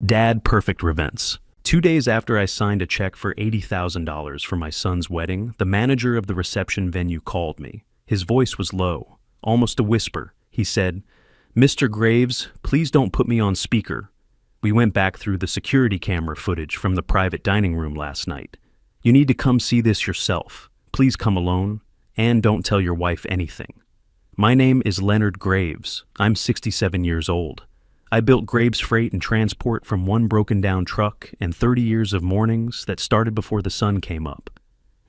Dadperfectrevenge. 2 days after I signed a check for $80,000 for my son's wedding, the manager of the reception venue called me. His voice was low, almost a whisper. He said, "Mr. Graves, please don't put me on speaker. We went back through the security camera footage from the private dining room last night. You need to come see this yourself. Please come alone, and don't tell your wife anything. My name is Leonard Graves. I'm 67 years old. I built Graves Freight and Transport from one broken-down truck and 30 years of mornings that started before the sun came up.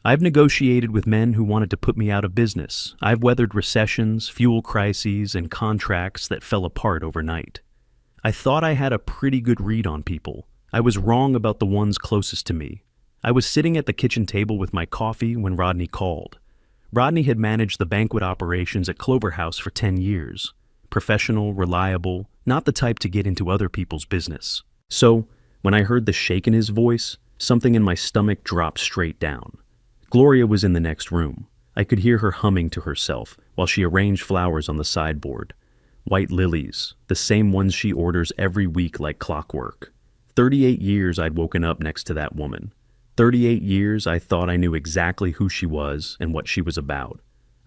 I've negotiated with men who wanted to put me out of business. I've weathered recessions, fuel crises, and contracts that fell apart overnight. I thought I had a pretty good read on people. I was wrong about the ones closest to me. I was sitting at the kitchen table with my coffee when Rodney called. Rodney had managed the banquet operations at Clover House for 10 years. Professional, reliable, not the type to get into other people's business. So, when I heard the shake in his voice, something in my stomach dropped straight down. Gloria was in the next room. I could hear her humming to herself while she arranged flowers on the sideboard. White lilies, the same ones she orders every week like clockwork. 38 years I'd woken up next to that woman. 38 years I thought I knew exactly who she was and what she was about.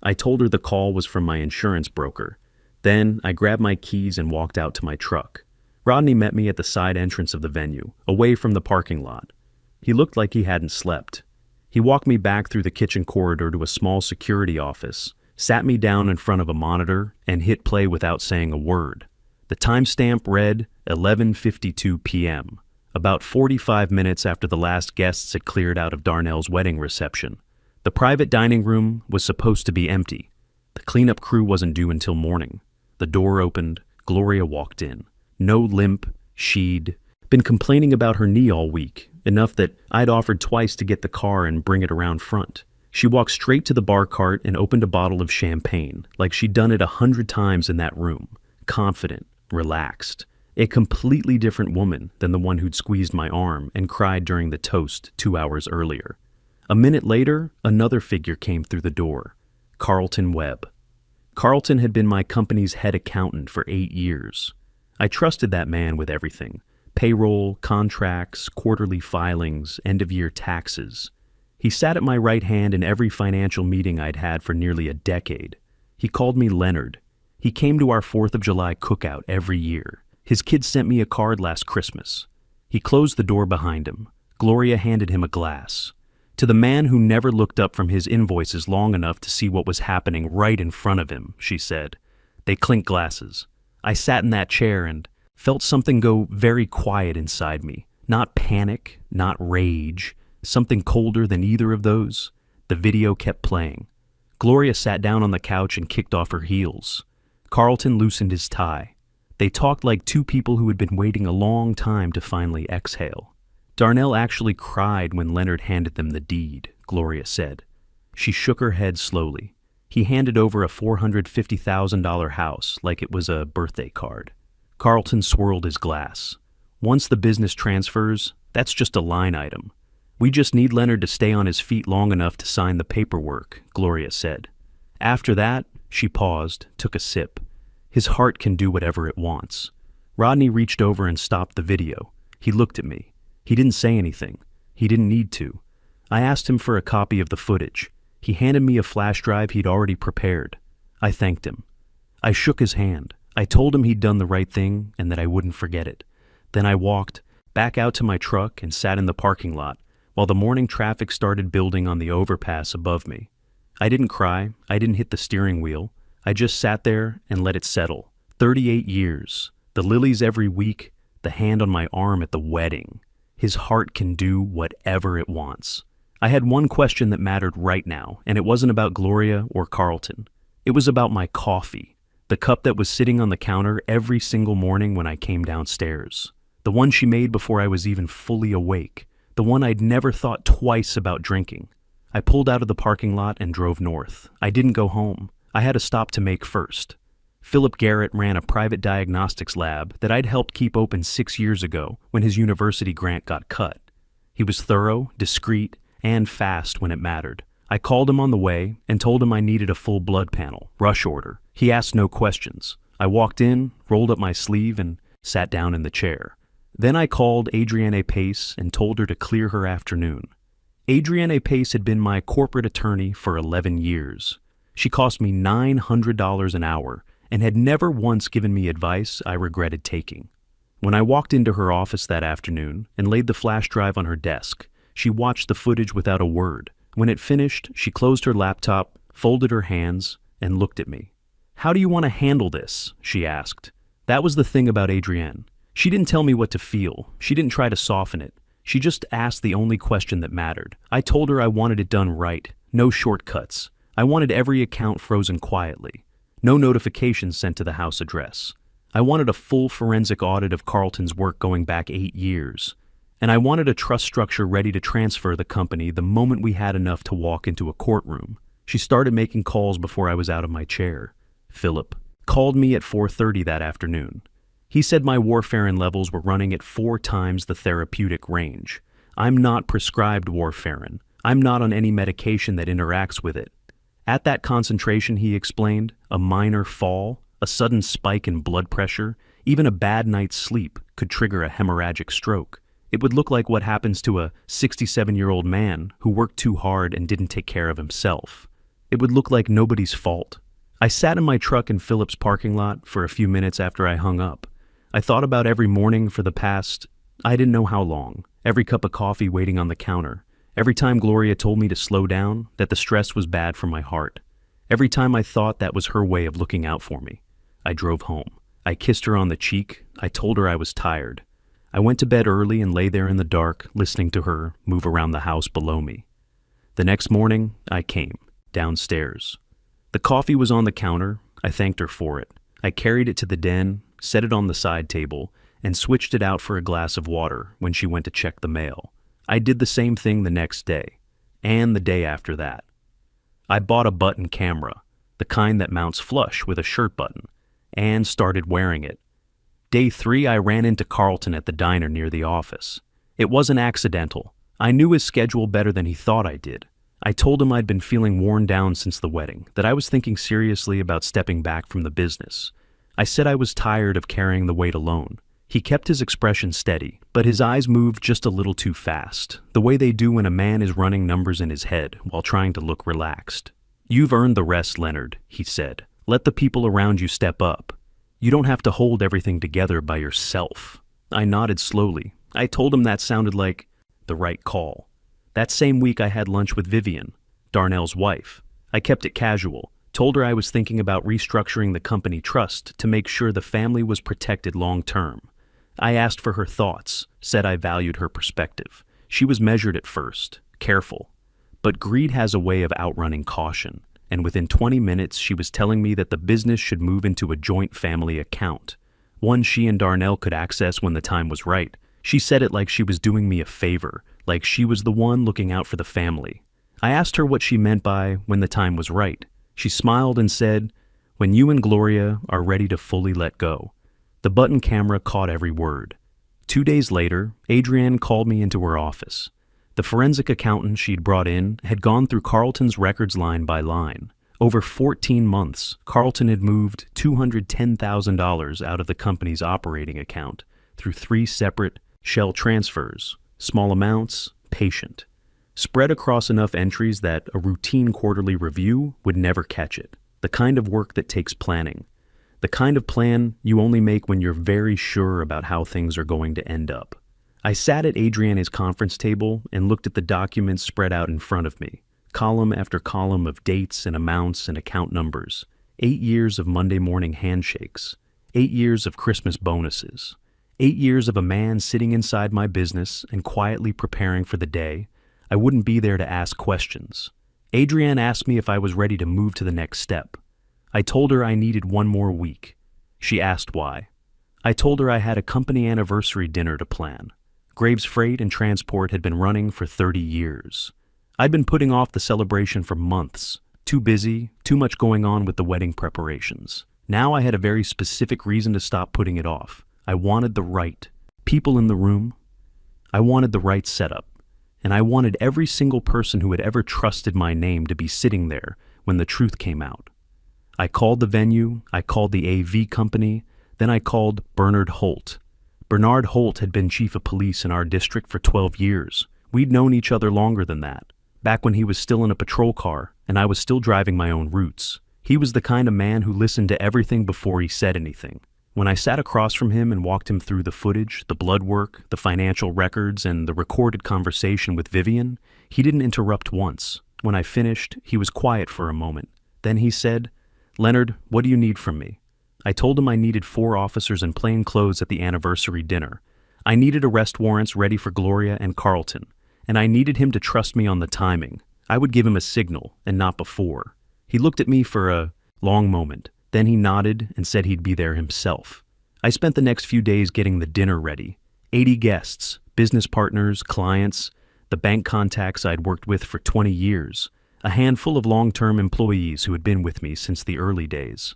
I told her the call was from my insurance broker. Then I grabbed my keys and walked out to my truck. Rodney met me at the side entrance of the venue, away from the parking lot. He looked like he hadn't slept. He walked me back through the kitchen corridor to a small security office, sat me down in front of a monitor, and hit play without saying a word. The timestamp read 11:52 p.m., about 45 minutes after the last guests had cleared out of Darnell's wedding reception. The private dining room was supposed to be empty. The cleanup crew wasn't due until morning. The door opened. Gloria walked in. No limp. She'd been complaining about her knee all week, enough that I'd offered twice to get the car and bring it around front. She walked straight to the bar cart and opened a bottle of champagne, like she'd done it 100 times in that room. Confident, relaxed. A completely different woman than the one who'd squeezed my arm and cried during the toast 2 hours earlier. A minute later, another figure came through the door. Carlton Webb. Carlton had been my company's head accountant for 8 years. I trusted that man with everything. Payroll, contracts, quarterly filings, end-of-year taxes. He sat at my right hand in every financial meeting I'd had for nearly a decade. He called me Leonard. He came to our 4th of July cookout every year. His kids sent me a card last Christmas. He closed the door behind him. Gloria handed him a glass. To the man who never looked up from his invoices long enough to see what was happening right in front of him, she said. They clinked glasses. I sat in that chair and felt something go very quiet inside me. Not panic, not rage, something colder than either of those. The video kept playing. Gloria sat down on the couch and kicked off her heels. Carlton loosened his tie. They talked like two people who had been waiting a long time to finally exhale. Darnell actually cried when Leonard handed them the deed, Gloria said. She shook her head slowly. He handed over a $450,000 house like it was a birthday card. Carlton swirled his glass. Once the business transfers, that's just a line item. We just need Leonard to stay on his feet long enough to sign the paperwork, Gloria said. After that, she paused, took a sip. His heart can do whatever it wants. Rodney reached over and stopped the video. He looked at me. He didn't say anything. He didn't need to. I asked him for a copy of the footage. He handed me a flash drive he'd already prepared. I thanked him. I shook his hand. I told him he'd done the right thing and that I wouldn't forget it. Then I walked back out to my truck and sat in the parking lot while the morning traffic started building on the overpass above me. I didn't cry. I didn't hit the steering wheel. I just sat there and let it settle. 38 years. The lilies every week. The hand on my arm at the wedding. His heart can do whatever it wants. I had one question that mattered right now, and it wasn't about Gloria or Carlton. It was about my coffee, the cup that was sitting on the counter every single morning when I came downstairs. The one she made before I was even fully awake. The one I'd never thought twice about drinking. I pulled out of the parking lot and drove north. I didn't go home. I had a stop to make first. Philip Garrett ran a private diagnostics lab that I'd helped keep open 6 years ago when his university grant got cut. He was thorough, discreet, and fast when it mattered. I called him on the way and told him I needed a full blood panel, rush order. He asked no questions. I walked in, rolled up my sleeve, and sat down in the chair. Then I called Adrienne Pace and told her to clear her afternoon. Adrienne Pace had been my corporate attorney for 11 years. She cost me $900 an hour and had never once given me advice I regretted taking. When I walked into her office that afternoon and laid the flash drive on her desk, she watched the footage without a word. When it finished, she closed her laptop, folded her hands, and looked at me. "How do you want to handle this?" she asked. That was the thing about Adrienne. She didn't tell me what to feel. She didn't try to soften it. She just asked the only question that mattered. I told her I wanted it done right. No shortcuts. I wanted every account frozen quietly. No notifications sent to the house address. I wanted a full forensic audit of Carlton's work going back 8 years. And I wanted a trust structure ready to transfer the company the moment we had enough to walk into a courtroom. She started making calls before I was out of my chair. Philip called me at 4:30 that afternoon. He said my warfarin levels were running at 4 times the therapeutic range. I'm not prescribed warfarin. I'm not on any medication that interacts with it. At that concentration, he explained, a minor fall, a sudden spike in blood pressure, even a bad night's sleep could trigger a hemorrhagic stroke. It would look like what happens to a 67-year-old man who worked too hard and didn't take care of himself. It would look like nobody's fault. I sat in my truck in Philip's parking lot for a few minutes after I hung up. I thought about every morning for the past, I didn't know how long, every cup of coffee waiting on the counter, every time Gloria told me to slow down, that the stress was bad for my heart. Every time I thought that was her way of looking out for me. I drove home. I kissed her on the cheek. I told her I was tired. I went to bed early and lay there in the dark, listening to her move around the house below me. The next morning, I came, downstairs. The coffee was on the counter. I thanked her for it. I carried it to the den, set it on the side table, and switched it out for a glass of water when she went to check the mail. I did the same thing the next day, and the day after that. I bought a button camera, the kind that mounts flush with a shirt button, and started wearing it. Day 3, I ran into Carlton at the diner near the office. It wasn't accidental. I knew his schedule better than he thought I did. I told him I'd been feeling worn down since the wedding, that I was thinking seriously about stepping back from the business. I said I was tired of carrying the weight alone. He kept his expression steady, but his eyes moved just a little too fast, the way they do when a man is running numbers in his head while trying to look relaxed. "You've earned the rest, Leonard," he said. "Let the people around you step up. You don't have to hold everything together by yourself." I nodded slowly. I told him that sounded like the right call. That same week I had lunch with Vivian, Darnell's wife. I kept it casual, told her I was thinking about restructuring the company trust to make sure the family was protected long term. I asked for her thoughts, said I valued her perspective. She was measured at first, careful. But greed has a way of outrunning caution. And within 20 minutes she was telling me that the business should move into a joint family account, one she and Darnell could access when the time was right. She said it like she was doing me a favor, like she was the one looking out for the family. I asked her what she meant by when the time was right. She smiled and said, "When you and Gloria are ready to fully let go." The button camera caught every word. 2 days later, Adrienne called me into her office. The forensic accountant she'd brought in had gone through Carlton's records line by line. Over 14 months, Carlton had moved $210,000 out of the company's operating account through 3 separate shell transfers, small amounts, patient, spread across enough entries that a routine quarterly review would never catch it. The kind of work that takes planning. The kind of plan you only make when you're very sure about how things are going to end up. I sat at Adrienne's conference table and looked at the documents spread out in front of me, column after column of dates and amounts and account numbers, 8 years of Monday morning handshakes, 8 years of Christmas bonuses, 8 years of a man sitting inside my business and quietly preparing for the day I wouldn't be there to ask questions. Adrienne asked me if I was ready to move to the next step. I told her I needed 1 more week. She asked why. I told her I had a company anniversary dinner to plan. Graves Freight and Transport had been running for 30 years. I'd been putting off the celebration for months. Too busy, too much going on with the wedding preparations. Now I had a very specific reason to stop putting it off. I wanted the right people in the room. I wanted the right setup. And I wanted every single person who had ever trusted my name to be sitting there when the truth came out. I called the venue, I called the AV company, then I called Bernard Holt. Bernard Holt had been chief of police in our district for 12 years. We'd known each other longer than that, back when he was still in a patrol car and I was still driving my own routes. He was the kind of man who listened to everything before he said anything. When I sat across from him and walked him through the footage, the blood work, the financial records, and the recorded conversation with Vivian, he didn't interrupt once. When I finished, he was quiet for a moment. Then he said, "Leonard, what do you need from me?" I told him I needed 4 officers in plain clothes at the anniversary dinner. I needed arrest warrants ready for Gloria and Carlton, and I needed him to trust me on the timing. I would give him a signal, and not before. He looked at me for a long moment. Then he nodded and said he'd be there himself. I spent the next few days getting the dinner ready. 80 guests, business partners, clients, the bank contacts I'd worked with for 20 years, a handful of long-term employees who had been with me since the early days.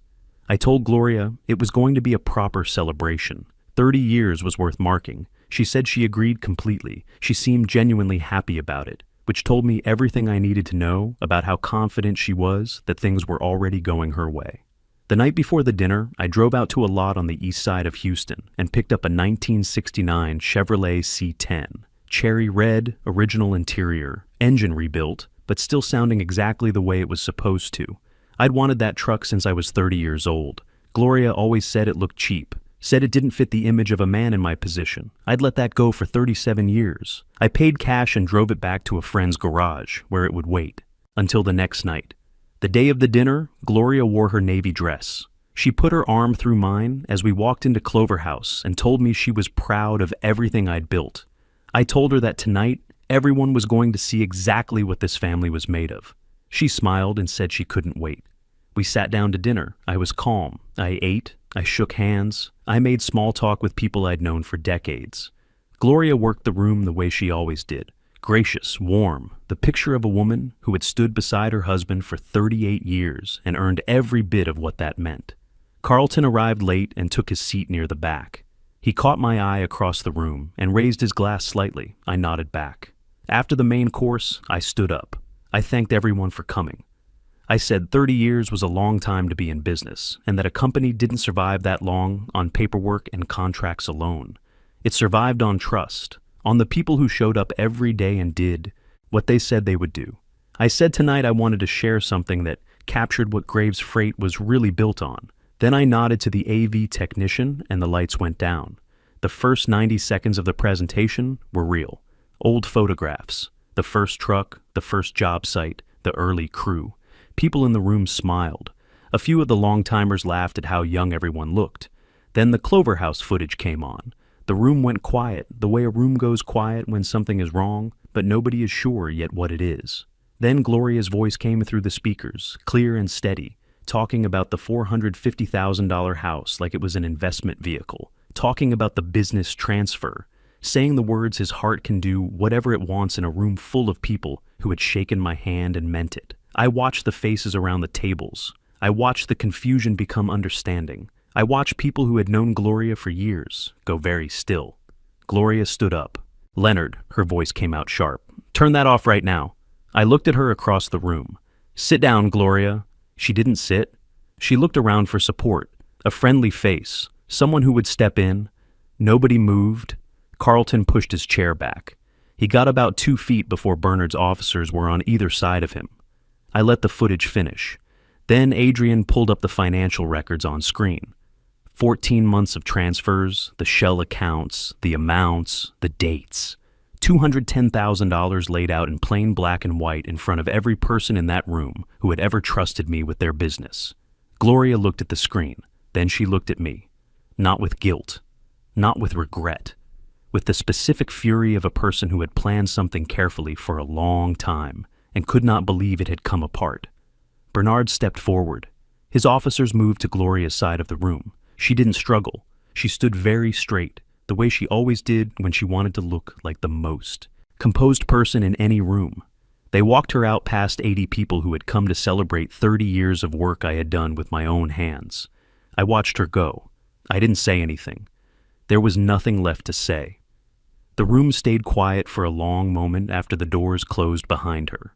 I told Gloria it was going to be a proper celebration. 30 years was worth marking. She said she agreed completely. She seemed genuinely happy about it, which told me everything I needed to know about how confident she was that things were already going her way. The night before the dinner, I drove out to a lot on the east side of Houston and picked up a 1969 Chevrolet C10. Cherry red, original interior, engine rebuilt, but still sounding exactly the way it was supposed to. I'd wanted that truck since I was 30 years old. Gloria always said it looked cheap, said it didn't fit the image of a man in my position. I'd let that go for 37 years. I paid cash and drove it back to a friend's garage, where it would wait, until the next night. The day of the dinner, Gloria wore her navy dress. She put her arm through mine as we walked into Clover House and told me she was proud of everything I'd built. I told her that tonight, everyone was going to see exactly what this family was made of. She smiled and said she couldn't wait. We sat down to dinner. I was calm. I ate. I shook hands. I made small talk with people I'd known for decades. Gloria worked the room the way she always did. Gracious, warm, the picture of a woman who had stood beside her husband for 38 years and earned every bit of what that meant. Carlton arrived late and took his seat near the back. He caught my eye across the room and raised his glass slightly. I nodded back. After the main course, I stood up. I thanked everyone for coming. I said 30 years was a long time to be in business, and that a company didn't survive that long on paperwork and contracts alone. It survived on trust, on the people who showed up every day and did what they said they would do. I said tonight I wanted to share something that captured what Graves Freight was really built on. Then I nodded to the AV technician and the lights went down. The first 90 seconds of the presentation were real. Old photographs, the first truck, the first job site, the early crew. People in the room smiled. A few of the long-timers laughed at how young everyone looked. Then the Clover House footage came on. The room went quiet, the way a room goes quiet when something is wrong, but nobody is sure yet what it is. Then Gloria's voice came through the speakers, clear and steady, talking about the $450,000 house like it was an investment vehicle, talking about the business transfer, saying the words his heart can do whatever it wants in a room full of people who had shaken my hand and meant it. I watched the faces around the tables. I watched the confusion become understanding. I watched people who had known Gloria for years go very still. Gloria stood up. "Leonard," her voice came out sharp. "Turn that off right now." I looked at her across the room. "Sit down, Gloria." She didn't sit. She looked around for support, a friendly face, someone who would step in. Nobody moved. Carlton pushed his chair back. He got about 2 feet before Bernard's officers were on either side of him. I let the footage finish. Then Adrian pulled up the financial records on screen. 14 months of transfers, the shell accounts, the amounts, the dates. $210,000 laid out in plain black and white in front of every person in that room who had ever trusted me with their business. Gloria looked at the screen. Then she looked at me. Not with guilt. Not with regret. With the specific fury of a person who had planned something carefully for a long time and could not believe it had come apart. Bernard stepped forward. His officers moved to Gloria's side of the room. She didn't struggle. She stood very straight, the way she always did when she wanted to look like the most composed person in any room. They walked her out past 80 people who had come to celebrate 30 years of work I had done with my own hands. I watched her go. I didn't say anything. There was nothing left to say. The room stayed quiet for a long moment after the doors closed behind her.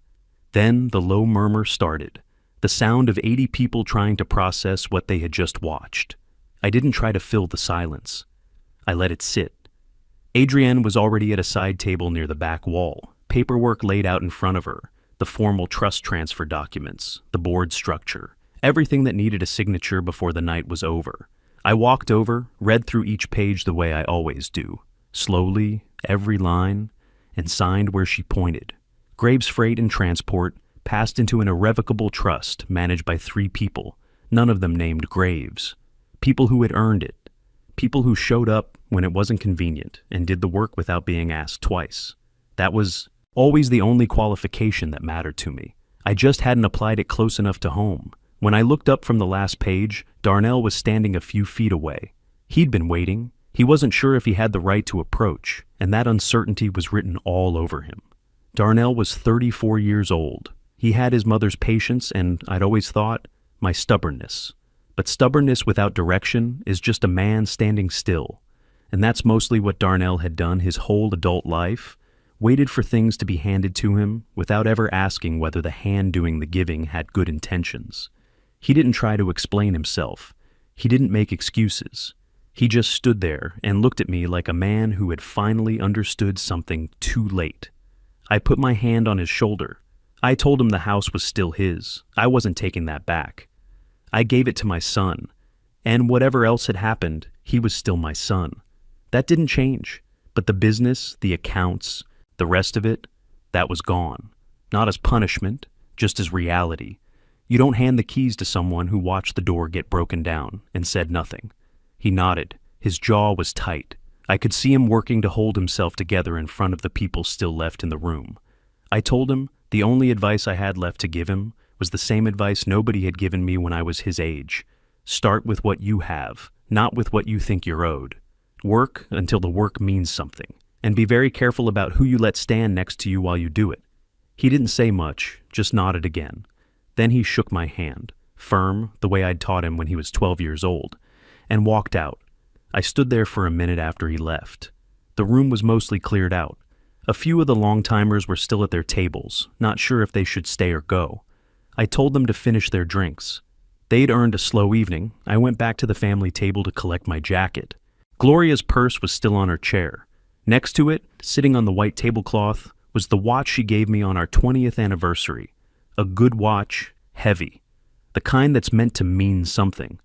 Then the low murmur started, the sound of 80 people trying to process what they had just watched. I didn't try to fill the silence. I let it sit. Adrienne was already at a side table near the back wall, paperwork laid out in front of her, the formal trust transfer documents, the board structure, everything that needed a signature before the night was over. I walked over, read through each page the way I always do, slowly, every line, and signed where she pointed. Graves Freight and Transport passed into an irrevocable trust managed by 3 people, none of them named Graves. People who had earned it. People who showed up when it wasn't convenient and did the work without being asked twice. That was always the only qualification that mattered to me. I just hadn't applied it close enough to home. When I looked up from the last page, Darnell was standing a few feet away. He'd been waiting. He wasn't sure if he had the right to approach, and that uncertainty was written all over him. Darnell was 34 years old. He had his mother's patience and, I'd always thought, my stubbornness. But stubbornness without direction is just a man standing still. And that's mostly what Darnell had done his whole adult life, waited for things to be handed to him without ever asking whether the hand doing the giving had good intentions. He didn't try to explain himself. He didn't make excuses. He just stood there and looked at me like a man who had finally understood something too late. I put my hand on his shoulder. I told him the house was still his. I wasn't taking that back. I gave it to my son, and whatever else had happened, he was still my son. That didn't change, but the business, the accounts, the rest of it, that was gone. Not as punishment, just as reality. You don't hand the keys to someone who watched the door get broken down and said nothing. He nodded. His jaw was tight. I could see him working to hold himself together in front of the people still left in the room. I told him the only advice I had left to give him was the same advice nobody had given me when I was his age. Start with what you have, not with what you think you're owed. Work until the work means something, and be very careful about who you let stand next to you while you do it. He didn't say much, just nodded again. Then he shook my hand, firm, the way I'd taught him when he was 12 years old, and walked out. I stood there for a minute after he left. The room was mostly cleared out. A few of the long-timers were still at their tables, not sure if they should stay or go. I told them to finish their drinks. They'd earned a slow evening. I went back to the family table to collect my jacket. Gloria's purse was still on her chair. Next to it, sitting on the white tablecloth, was the watch she gave me on our 20th anniversary. A good watch, heavy. The kind that's meant to mean something.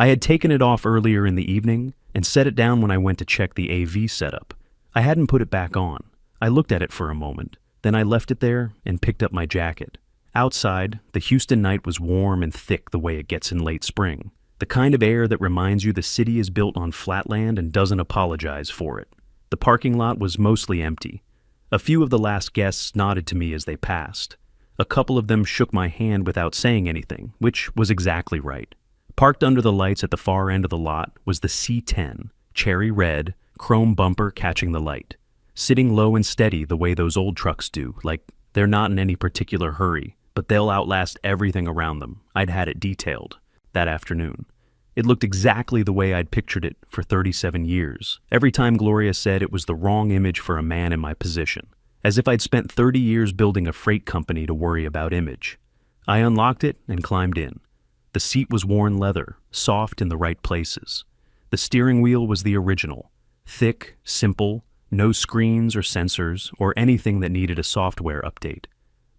I had taken it off earlier in the evening and set it down when I went to check the AV setup. I hadn't put it back on. I looked at it for a moment, then I left it there and picked up my jacket. Outside, the Houston night was warm and thick the way it gets in late spring. The kind of air that reminds you the city is built on flat land and doesn't apologize for it. The parking lot was mostly empty. A few of the last guests nodded to me as they passed. A couple of them shook my hand without saying anything, which was exactly right. Parked under the lights at the far end of the lot was the C10, cherry red, chrome bumper catching the light. Sitting low and steady the way those old trucks do, like they're not in any particular hurry, but they'll outlast everything around them. I'd had it detailed that afternoon. It looked exactly the way I'd pictured it for 37 years. Every time Gloria said it was the wrong image for a man in my position, as if I'd spent 30 years building a freight company to worry about image. I unlocked it and climbed in. The seat was worn leather, soft in the right places. The steering wheel was the original, thick, simple, no screens or sensors or anything that needed a software update.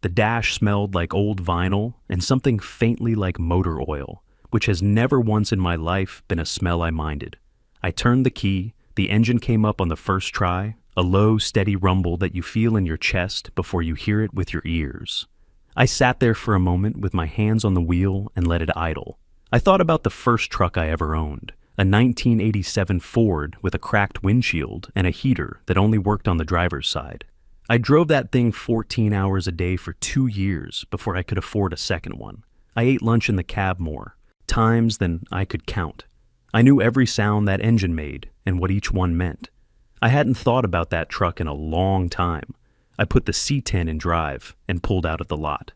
The dash smelled like old vinyl and something faintly like motor oil, which has never once in my life been a smell I minded. I turned the key, the engine came up on the first try, a low, steady rumble that you feel in your chest before you hear it with your ears. I sat there for a moment with my hands on the wheel and let it idle. I thought about the first truck I ever owned, a 1987 Ford with a cracked windshield and a heater that only worked on the driver's side. I drove that thing 14 hours a day for 2 years before I could afford a second one. I ate lunch in the cab more, times than I could count. I knew every sound that engine made and what each one meant. I hadn't thought about that truck in a long time. I put the C10 in drive and pulled out of the lot.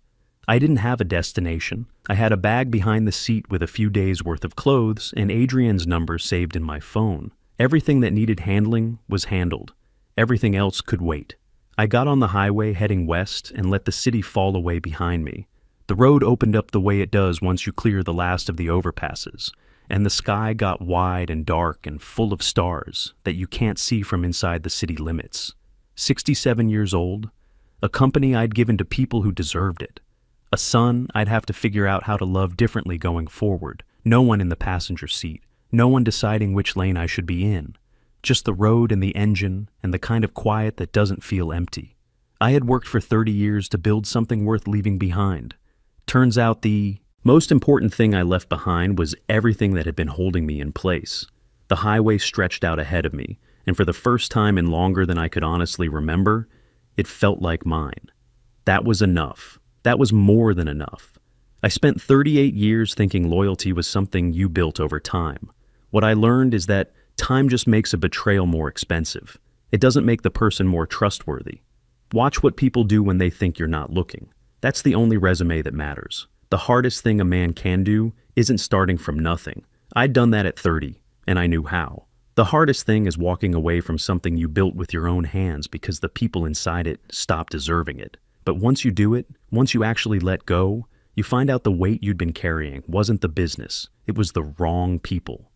I didn't have a destination. I had a bag behind the seat with a few days' worth of clothes and Adrienne's number saved in my phone. Everything that needed handling was handled. Everything else could wait. I got on the highway heading west and let the city fall away behind me. The road opened up the way it does once you clear the last of the overpasses, and the sky got wide and dark and full of stars that you can't see from inside the city limits. 67 years old, a company I'd given to people who deserved it. A son I'd have to figure out how to love differently going forward. No one in the passenger seat. No one deciding which lane I should be in. Just the road and the engine and the kind of quiet that doesn't feel empty. I had worked for 30 years to build something worth leaving behind. Turns out the most important thing I left behind was everything that had been holding me in place. The highway stretched out ahead of me, and for the first time in longer than I could honestly remember, it felt like mine. That was enough. That was more than enough. I spent 38 years thinking loyalty was something you built over time. What I learned is that time just makes a betrayal more expensive. It doesn't make the person more trustworthy. Watch what people do when they think you're not looking. That's the only resume that matters. The hardest thing a man can do isn't starting from nothing. I'd done that at 30, and I knew how. The hardest thing is walking away from something you built with your own hands because the people inside it stopped deserving it. But once you do it, once you actually let go, you find out the weight you'd been carrying wasn't the business, it was the wrong people.